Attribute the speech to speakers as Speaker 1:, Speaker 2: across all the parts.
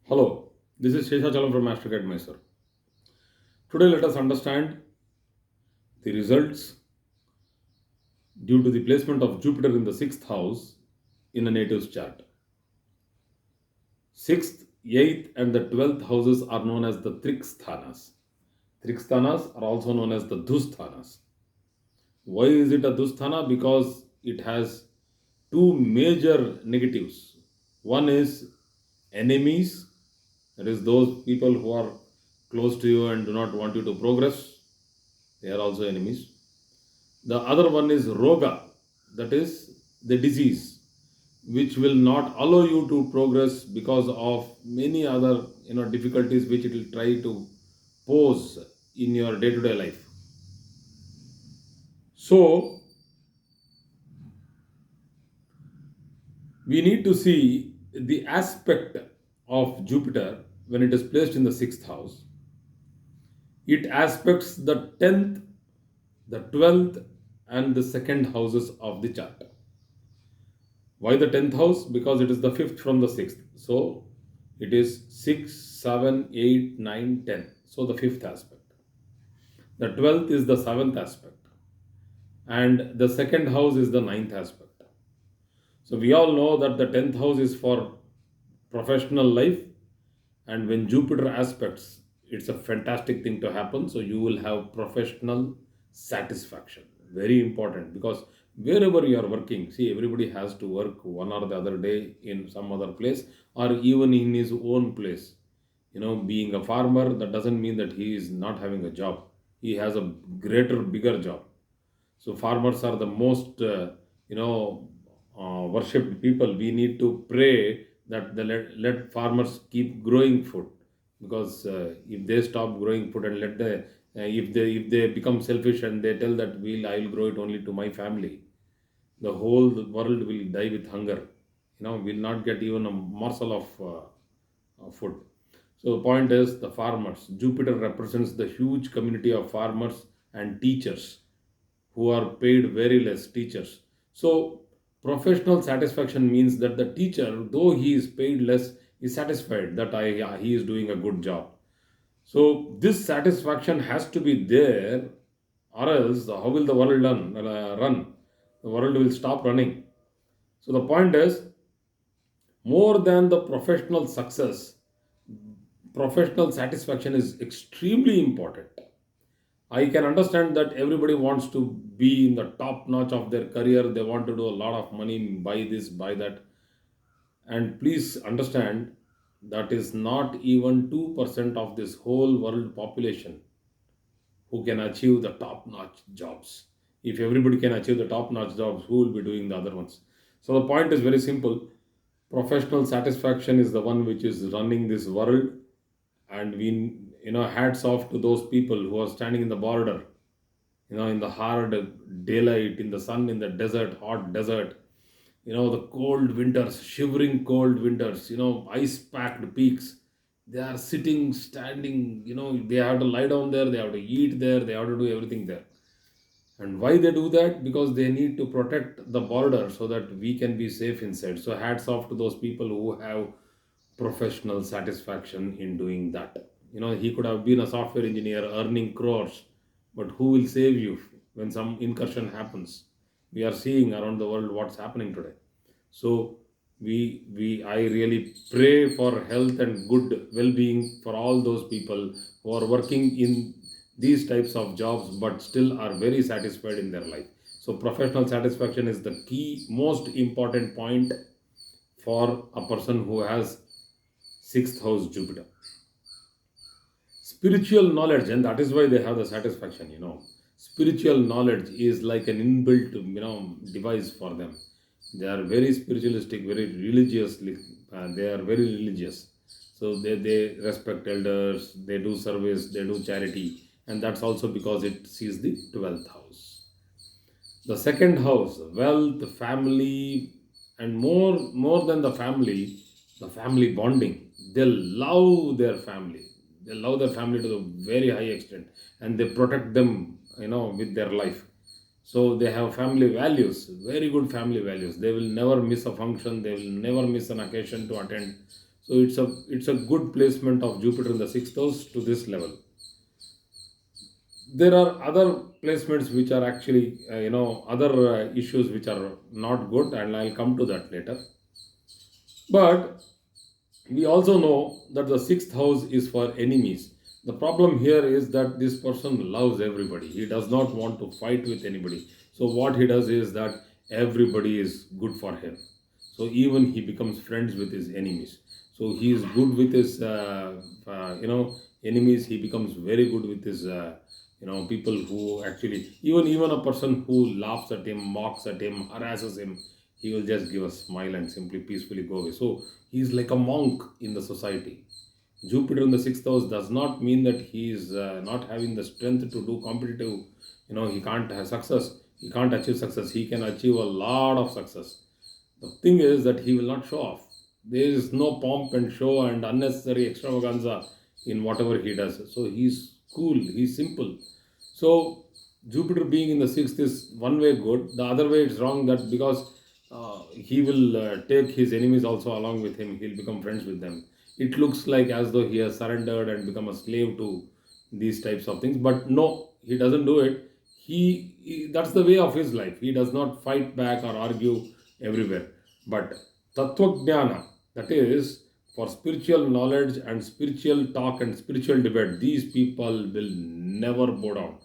Speaker 1: Hello, this is Sheshachalam from Master Guide Mysore. Today, let us understand the results due to the placement of Jupiter in the sixth house in a native's chart. Sixth, eighth, and the 12th houses are known as the Triksthanas. Triksthanas are also known as the Dhusthanas. Why is it a Dhusthana? Because it has two major negatives. One is enemies, that is, those people who are close to you and do not want you to progress, they are also enemies. The other one is roga, that is the disease, which will not allow you to progress because of many other difficulties which it will try to pose in your day-to-day life. So we need to see the aspect of Jupiter when it is placed in the sixth house. It aspects the 10th, the 12th, and the second houses of the chart. Why the 10th house? Because it is the fifth from the sixth. So it is 6, 7, 8, 9, 10. So the fifth aspect. The 12th is the seventh aspect. And the second house is the ninth aspect. So we all know that the 10th house is for professional life. And when Jupiter aspects, it's a fantastic thing to happen. So you will have professional satisfaction. Very important, because wherever you are working, see, everybody has to work one or the other day in some other place or even in his own place. Being a farmer, that doesn't mean that he is not having a job. He has a greater, bigger job. So farmers are the most, worshipped people. We need to pray that let farmers keep growing food, because if they stop growing food and if they become selfish and they tell that I'll grow it only to my family, the whole world will die with hunger. Will not get even a morsel of food. So the point is the farmers. Jupiter represents the huge community of farmers and teachers who are paid very less, teachers. So professional satisfaction means that the teacher, though he is paid less, is satisfied that he is doing a good job. So this satisfaction has to be there, or else how will the world run? The world will stop running. So the point is, more than the professional success, professional satisfaction is extremely important. I can understand that everybody wants to be in the top notch of their career. They want to do a lot of money, buy this, buy that. And please understand that is not even 2% of this whole world population who can achieve the top notch jobs. If everybody can achieve the top notch jobs, who will be doing the other ones? So the point is very simple. Professional satisfaction is the one which is running this world, and we, hats off to those people who are standing in the border, in the hard daylight, in the sun, in the desert, hot desert, the cold winters, shivering cold winters, ice packed peaks. They are sitting, standing, they have to lie down there, they have to eat there, they have to do everything there. And why they do that? Because they need to protect the border so that we can be safe inside. So hats off to those people who have professional satisfaction in doing that. He could have been a software engineer earning crores, but who will save you when some incursion happens? We are seeing around the world what's happening today. So I really pray for health and good well-being for all those people who are working in these types of jobs but still are very satisfied in their life. So professional satisfaction is the key, most important point for a person who has sixth house Jupiter. Spiritual knowledge, and that is why they have the satisfaction. Spiritual knowledge is like an inbuilt device for them. They are very spiritualistic, very religiously, they are very religious. So they respect elders, they do service, they do charity, and that's also because it sees the 12th house. The second house, wealth, family, and more than the family bonding. They love their family. They love their family to a very high extent, and they protect them, with their life. So they have family values, very good family values. They will never miss a function. They will never miss an occasion to attend. So it's a good placement of Jupiter in the sixth house to this level. There are other placements which are actually, other issues which are not good, and I'll come to that later. But we also know that the sixth house is for enemies. The problem here is that this person loves everybody. He does not want to fight with anybody. So what he does is that everybody is good for him. So even he becomes friends with his enemies. So he is good with his, enemies. He becomes very good with his, people who actually, even a person who laughs at him, mocks at him, harasses him, he will just give a smile and simply peacefully go away. So he's like a monk in the society. Jupiter in the sixth house does not mean that he is not having the strength to do competitive. He can't have success. He can't achieve success. He can achieve a lot of success. The thing is that he will not show off. There is no pomp and show and unnecessary extravaganza in whatever he does. So he's cool. He's simple. So Jupiter being in the sixth is one way good. The other way it's wrong, that because he will take his enemies also along with him. He'll become friends with them. It looks like as though he has surrendered and become a slave to these types of things. But no, he doesn't do it. That's the way of his life. He does not fight back or argue everywhere. But Tattvajnana, that is for spiritual knowledge and spiritual talk and spiritual debate, these people will never bow down.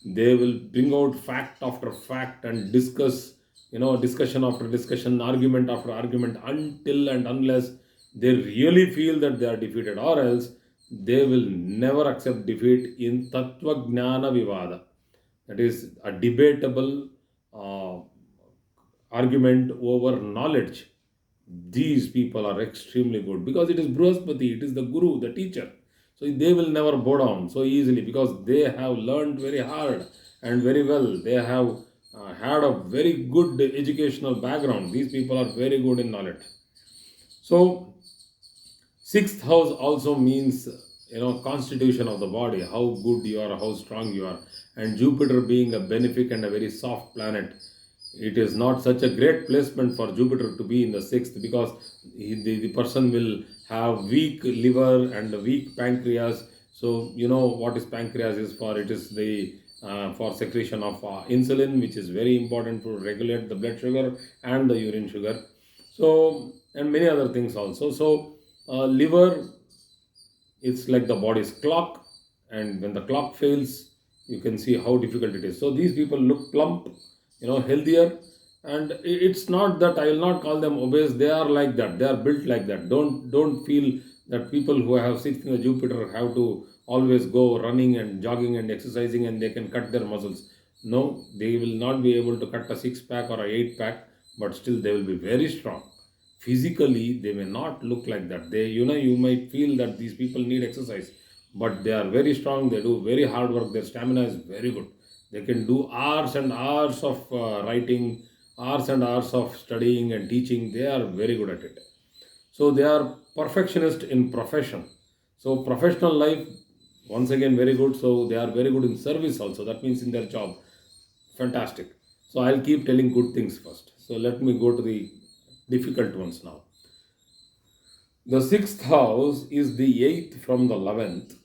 Speaker 1: They will bring out fact after fact and discuss, discussion after discussion, argument after argument, until and unless they really feel that they are defeated, or else they will never accept defeat in Tattva Jnana Vivada. That is a debatable uh, argument over knowledge. These people are extremely good because it is Bruhaspati, it is the Guru, the teacher. So they will never bow down so easily because they have learned very hard and very well. They have had a very good educational background. These people are very good in knowledge. So sixth house also means, constitution of the body, how good you are, how strong you are. And Jupiter being a benefic and a very soft planet, it is not such a great placement for Jupiter to be in the sixth, because the person will have weak liver and weak pancreas. So you know what is pancreas is for? It is the for secretion of insulin, which is very important to regulate the blood sugar and the urine sugar. So and many other things also. So liver, it's like the body's clock, and when the clock fails, you can see how difficult it is. So these people look plump, healthier, and it's not that I will not call them obese. They are like that. They are built like that. Don't feel that people who have sixth in the Jupiter have to always go running and jogging and exercising and they can cut their muscles. No, they will not be able to cut a six pack or a eight pack, but still they will be very strong. Physically they may not look like that. You might feel that these people need exercise, but they are very strong. They do very hard work. Their stamina is very good. They can do hours and hours of writing, hours and hours of studying and teaching. They are very good at it. So they are perfectionist in profession. So professional life, once again, very good. So they are very good in service also. That means in their job. Fantastic. So I'll keep telling good things first. So let me go to the difficult ones now. The sixth house is the eighth from the 11th,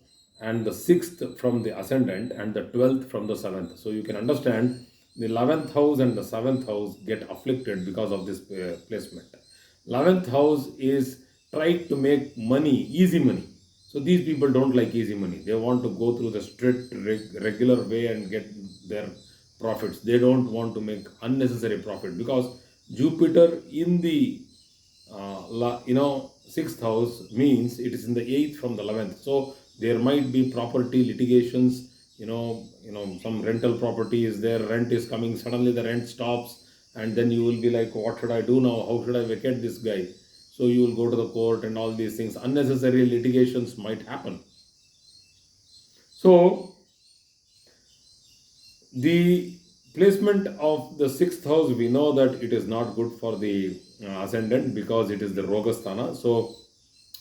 Speaker 1: and the sixth from the ascendant, and the 12th from the seventh. So you can understand the 11th house and the seventh house get afflicted because of this placement. 11th house is trying to make money, easy money. So these people don't like easy money. They want to go through the strict, regular way and get their profits. They don't want to make unnecessary profit, because Jupiter in the sixth house means it is in the eighth from the 11th. So there might be property litigations. Some rental property is there, rent is coming, suddenly the rent stops, and then you will be like, what should I do now? How should I vacate this guy? So you will go to the court and all these things. Unnecessary litigations might happen. So the placement of the sixth house, we know that it is not good for the ascendant, because it is the Rogasthana. So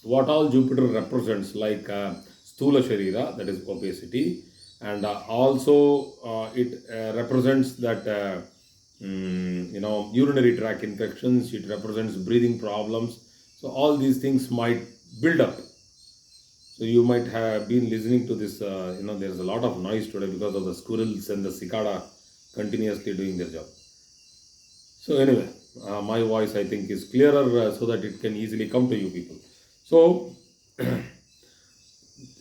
Speaker 1: what all Jupiter represents, like Sthula Sharira, that is obesity, and also it represents that urinary tract infections. It represents breathing problems. So all these things might build up. So you might have been listening to this, there's a lot of noise today because of the squirrels and the cicada continuously doing their job. So anyway, my voice I think is clearer so that it can easily come to you people. So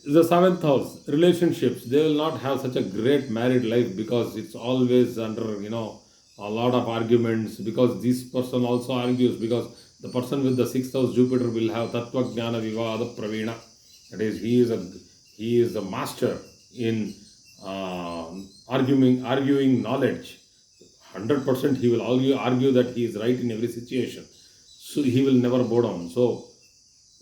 Speaker 1: the seventh house, relationships, they will not have such a great married life because it's always under, a lot of arguments, because this person also argues, because the person with the sixth house Jupiter will have Tattva Jnana Vivada Pravina. That is, he is a master in arguing knowledge. 100% he will argue that he is right in every situation. So he will never bow down. So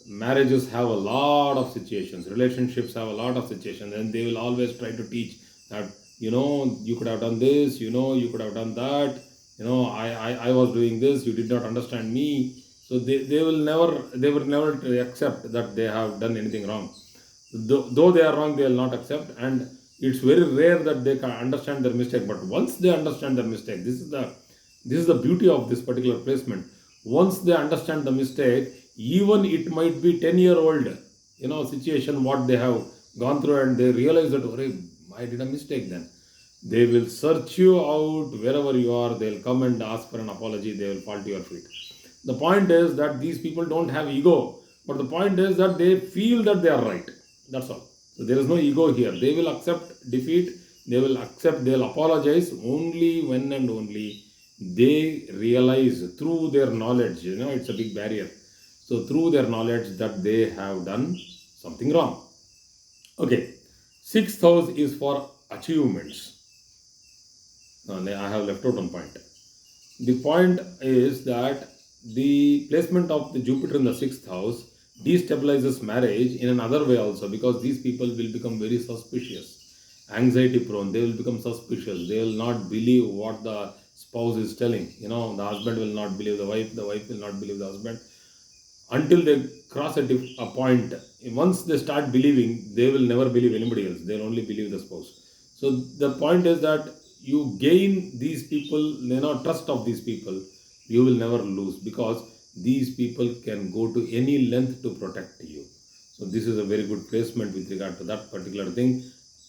Speaker 1: marriages have a lot of situations, relationships have a lot of situations, and they will always try to teach that, you could have done this, you could have done that, I was doing this, you did not understand me. So they will never accept that they have done anything wrong. Though they are wrong, they will not accept, and it's very rare that they can understand their mistake. But once they understand their mistake, this is the beauty of this particular placement. Once they understand the mistake, even it might be 10-year-old situation what they have gone through, and they realize that, "Arey, I did a mistake," then they will search you out wherever you are. They'll come and ask for an apology. They will fall to your feet. The point is that these people don't have ego, but the point is that they feel that they are right. That's all. So there is no ego here. They will accept defeat. They'll apologize only when and only they realize through their knowledge. It's a big barrier. So through their knowledge that they have done something wrong. Okay. Sixth house is for achievements. I have left out one point. The point is that the placement of the Jupiter in the sixth house destabilizes marriage in another way also, because these people will become very suspicious, anxiety prone. They will become suspicious. They will not believe what the spouse is telling. The husband will not believe the wife will not believe the husband until they cross a point. Once they start believing, they will never believe anybody else. They'll only believe the spouse. So the point is that you gain these people, trust of these people. You will never lose, because these people can go to any length to protect you. So this is a very good placement with regard to that particular thing.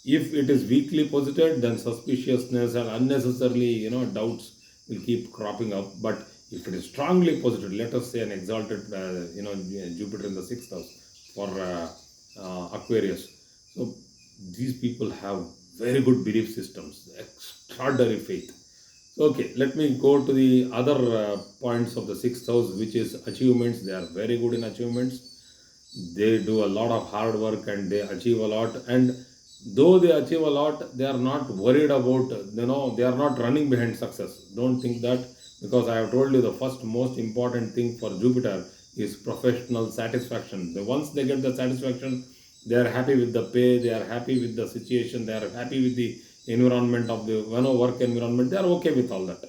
Speaker 1: If it is weakly posited, then suspiciousness and unnecessarily, doubts will keep cropping up. But if it is strongly posited, let us say an exalted, Jupiter in the sixth house for Aquarius. So these people have very good belief systems, extraordinary faith. Okay, let me go to the other points of the sixth house, which is achievements. They are very good in achievements. They do a lot of hard work and they achieve a lot. And though they achieve a lot, they are not worried about, they are not running behind success. Don't think that, because I have told you the first most important thing for Jupiter is professional satisfaction. Once they get the satisfaction, they are happy with the pay, they are happy with the situation, they are happy with the environment of the work environment. They are okay with all that.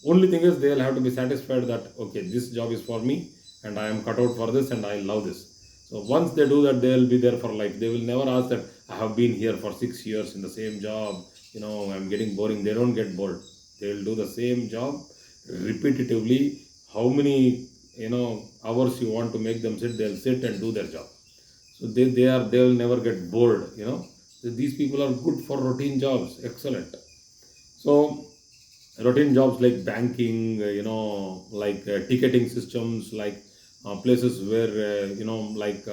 Speaker 1: Only thing is, they will have to be satisfied that, okay, this job is for me and I am cut out for this and I love this. So once they do that, they will be there for life. They will never ask that, I have been here for 6 years in the same job, I'm getting boring. They don't get bored. They will do the same job repetitively. How many hours you want to make them sit, they'll sit and do their job. So they will never get bored. So these people are good for routine jobs. Excellent. So routine jobs like banking, like ticketing systems, like places where like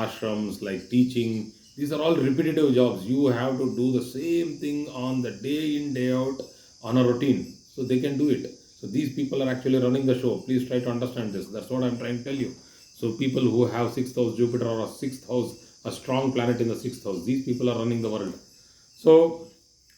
Speaker 1: ashrams, like teaching. These are all repetitive jobs. You have to do the same thing on the day in, day out on a routine. So they can do it. So these people are actually running the show. Please try to understand this. That's what I'm trying to tell you. So people who have sixth house Jupiter or a sixth house, a strong planet in the sixth house, these people are running the world. So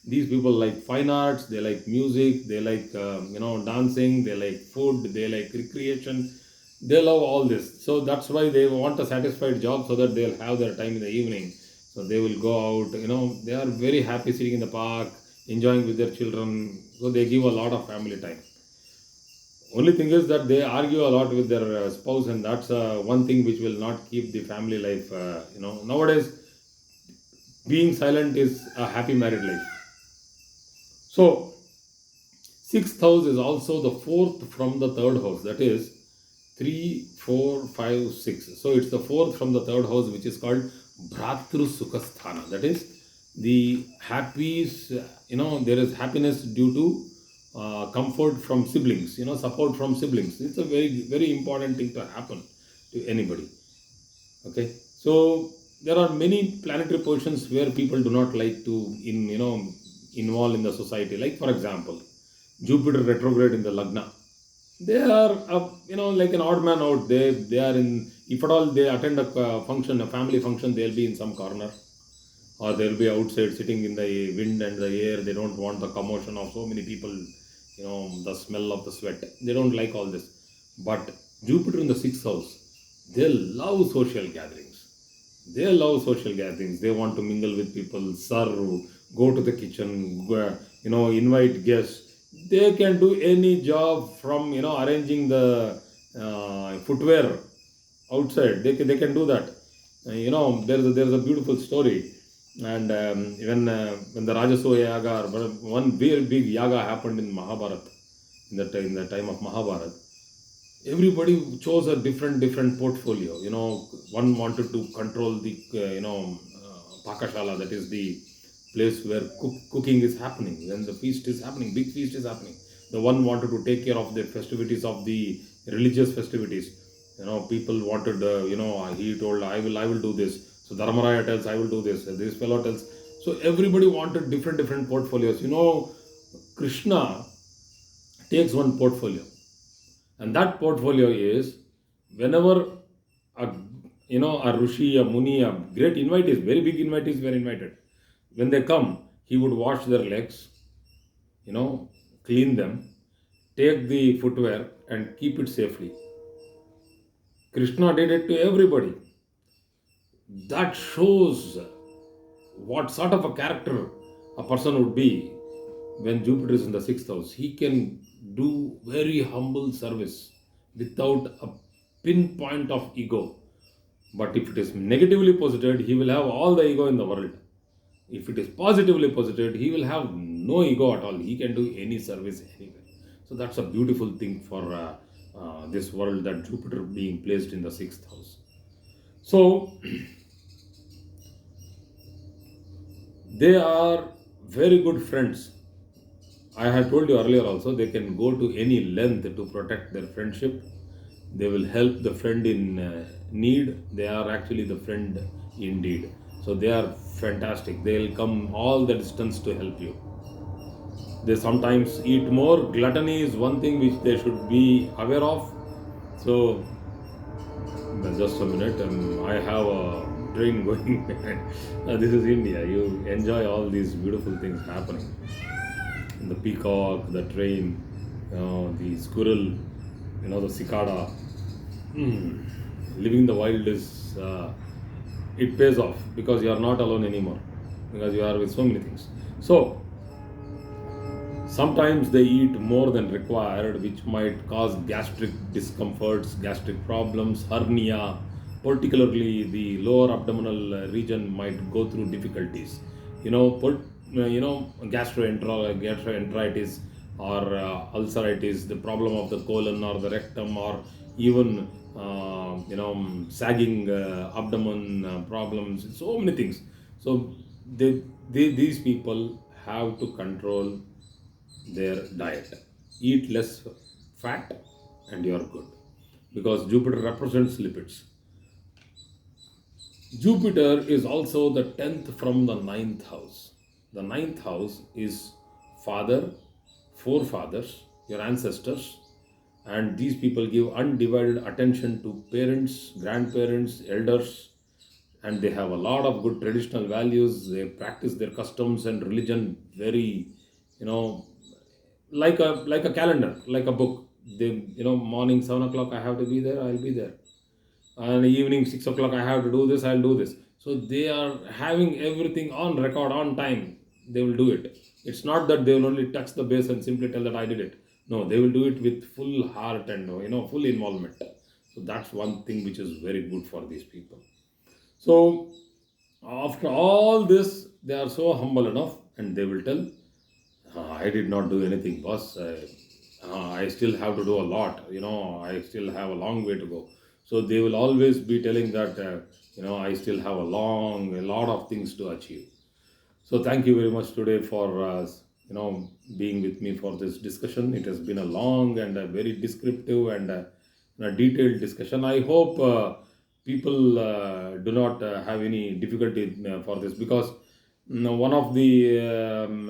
Speaker 1: these people like fine arts, they like music, they like dancing, they like food, they like recreation, they love all this. So that's why they want a satisfied job, so that they'll have their time in the evening. So they will go out, they are very happy sitting in the park, enjoying with their children. So they give a lot of family time. Only thing is that they argue a lot with their spouse, and that's one thing which will not keep the family life. Nowadays, being silent is a happy married life. So, sixth house is also the fourth from the third house. That is, 3, 4, 5, 6. So it's the fourth from the third house, which is called Bhratru Sukhasthana. That is the happy, there is happiness due to comfort from siblings, support from siblings. It's a very, very important thing to happen to anybody. Okay, so there are many planetary positions where people do not like to involve in the society. Like for example, Jupiter retrograde in the Lagna. They are like an odd man out. They are in, if at all they attend a function, a family function, they'll be in some corner, or they'll be outside sitting in the wind and the air. They don't want the commotion of so many people, the smell of the sweat. They don't like all this. But Jupiter in the sixth house, they love social gatherings. They love social gatherings. They want to mingle with people, serve, go to the kitchen, invite guests. They can do any job from arranging the footwear outside. They can do that. There's a beautiful story, and when the Rajasuya Yaga, one very big yaga happened in Mahabharata, in the time of Mahabharata. Everybody chose a different portfolio. One wanted to control the pakashala, that is the place where cooking is happening, when the feast is happening, big feast is happening. The one wanted to take care of the festivities, of the religious festivities. People wanted, he told, I will do this. So Dharmaraya tells, I will do this. This fellow tells. So everybody wanted different portfolios. Krishna takes one portfolio, and that portfolio is, whenever a a rishi, a muni, a great invitees, very big invitees were invited. When they come, he would wash their legs, clean them, take the footwear and keep it safely. Krishna did it to everybody. That shows what sort of a character a person would be when Jupiter is in the sixth house. He can do very humble service without a pinpoint of ego. But if it is negatively posited, he will have all the ego in the world. If it is positively posited, he will have no ego at all. He can do any service anywhere. So that's a beautiful thing for this world, that Jupiter being placed in the sixth house. So they are very good friends. I had told you earlier also, they can go to any length to protect their friendship. They will help the friend in need. They are actually the friend indeed. So they are fantastic. They'll come all the distance to help you. They sometimes eat more. Gluttony is one thing which they should be aware of. So, just a minute, I have a train going. This is India. You enjoy all these beautiful things happening. The peacock, the train, the squirrel, the cicada. Living the wild is, it pays off, because you are not alone anymore, because you are with so many things. So, sometimes they eat more than required, which might cause gastric discomforts, gastric problems, hernia, particularly the lower abdominal region might go through difficulties. Gastroenteritis or ulceritis, the problem of the colon or the rectum, or even sagging abdomen problems, so many things. So these people have to control their diet. Eat less fat and you are good, because Jupiter represents lipids. Jupiter is also the 10th from the ninth house. The ninth house is father, forefathers, your ancestors, and these people give undivided attention to parents, grandparents, elders, and they have a lot of good traditional values. They practice their customs and religion very, like a calendar, like a book. They, morning 7 o'clock I have to be there, I'll be there, and evening 6 o'clock I have to do this, I'll do this. So they are having everything on record, on time. They will do it. It's not that they will only touch the base and simply tell that I did it. No, they will do it with full heart and full involvement. So that's one thing which is very good for these people. So after all this, they are so humble enough, and they will tell, I did not do anything, boss. I still have to do a lot. I still have a long way to go. So they will always be telling that, I still have a lot of things to achieve. So thank you very much today for being with me for this discussion. It has been a long and a very descriptive and a detailed discussion. I hope people do not have any difficulty for this, because one of the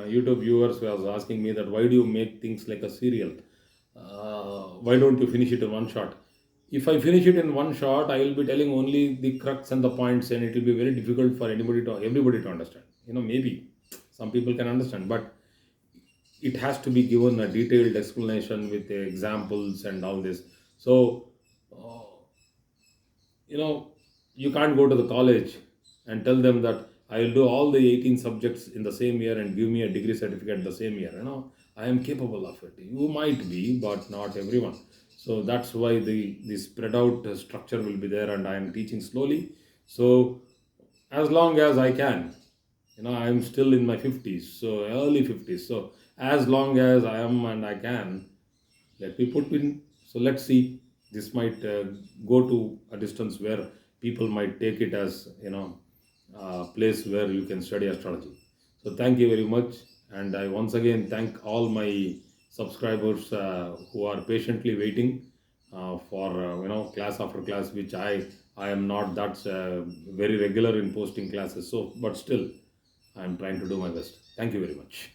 Speaker 1: YouTube viewers was asking me that why do you make things like a serial? Why don't you finish it in one shot? If I finish it in one shot, I will be telling only the crux and the points, and it will be very difficult for everybody to understand. Maybe some people can understand, but it has to be given a detailed explanation with the examples and all this. So, uh, you know, you can't go to the college and tell them that I will do all the 18 subjects in the same year and give me a degree certificate the same year. I am capable of it. You might be, but not everyone. So that's why the spread out structure will be there, and I am teaching slowly. So as long as I can, I'm still in my 50s, so early 50s. So as long as I am and I can, let me put in. So let's see. This might go to a distance where people might take it as a place where you can study astrology. So thank you very much, and I once again thank all my subscribers who are patiently waiting for class after class, which I am not that very regular in posting classes. So, but still, I am trying to do my best. Thank you very much.